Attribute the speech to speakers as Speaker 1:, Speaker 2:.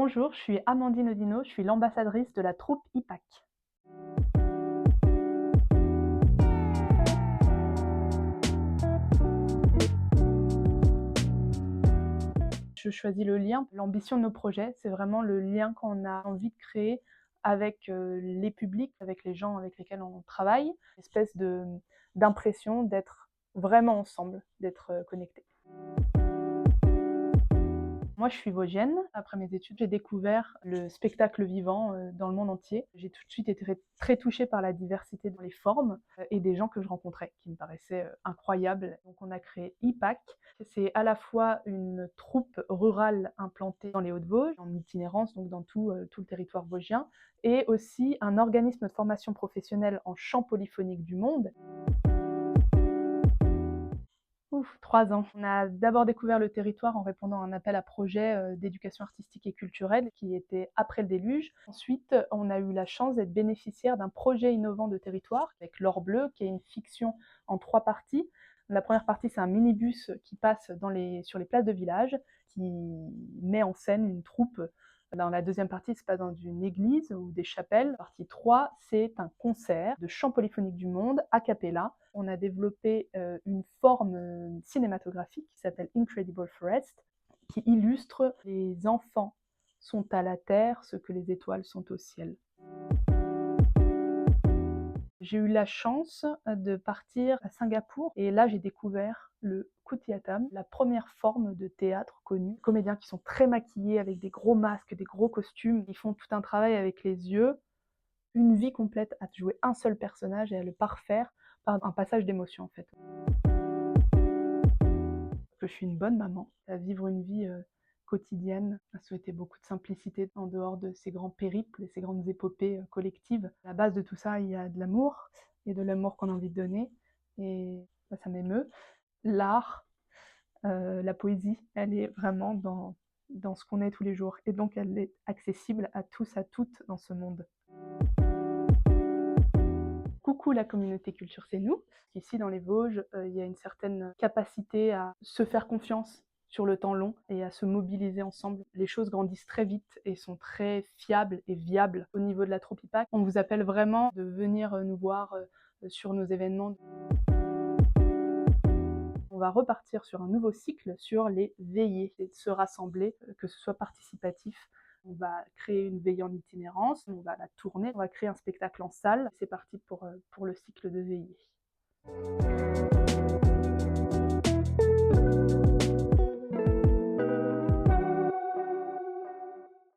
Speaker 1: Bonjour, je suis Amandine Odino, je suis l'ambassadrice de la troupe IPAC. Je choisis le lien. L'ambition de nos projets, c'est vraiment le lien qu'on a envie de créer avec les publics, avec les gens avec lesquels on travaille. Une espèce d'impression d'être vraiment ensemble, d'être connectés. Moi, je suis vosgienne. Après mes études, j'ai découvert le spectacle vivant dans le monde entier. J'ai tout de suite été très touchée par la diversité dans les formes et des gens que je rencontrais, qui me paraissaient incroyables. Donc on a créé IPAC. C'est à la fois une troupe rurale implantée dans les Hauts-de-Vosges, en itinérance, donc dans tout le territoire vosgien, et aussi un organisme de formation professionnelle en chant polyphonique du monde. 3 ans. On a d'abord découvert le territoire en répondant à un appel à projet d'éducation artistique et culturelle qui était après le déluge. Ensuite, on a eu la chance d'être bénéficiaire d'un projet innovant de territoire avec L'Or Bleu, qui est une fiction en 3 parties. La première partie, c'est un minibus qui passe sur les places de village, qui met en scène une troupe. Dans la deuxième partie, c'est pas dans une église ou des chapelles. Partie 3, c'est un concert de chant polyphonique du monde, a cappella. On a développé une forme cinématographique qui s'appelle Incredible Forest, qui illustre les enfants sont à la terre ce que les étoiles sont au ciel. J'ai eu la chance de partir à Singapour et là j'ai découvert le Kuthiatam, la première forme de théâtre connue. Des comédiens qui sont très maquillés avec des gros masques, des gros costumes. Ils font tout un travail avec les yeux, une vie complète à jouer un seul personnage et à le parfaire par un passage d'émotion en fait. Je suis une bonne maman, à vivre une vie quotidienne, à souhaiter beaucoup de simplicité en dehors de ces grands périples et ces grandes épopées collectives. À la base de tout ça, il y a de l'amour, et de l'amour qu'on a envie de donner, et ça m'émeut. L'art, la poésie, elle est vraiment dans ce qu'on est tous les jours, et donc elle est accessible à tous, à toutes dans ce monde. Coucou la communauté Culture c'est nous. Ici dans les Vosges, il y a une certaine capacité à se faire confiance sur le temps long et à se mobiliser ensemble. Les choses grandissent très vite et sont très fiables et viables au niveau de la troupe IPAC. On vous appelle vraiment de venir nous voir sur nos événements. On va repartir sur un nouveau cycle sur les veillées et de se rassembler, que ce soit participatif. On va créer une veillée en itinérance, on va la tourner, on va créer un spectacle en salle. C'est parti pour le cycle de veillée.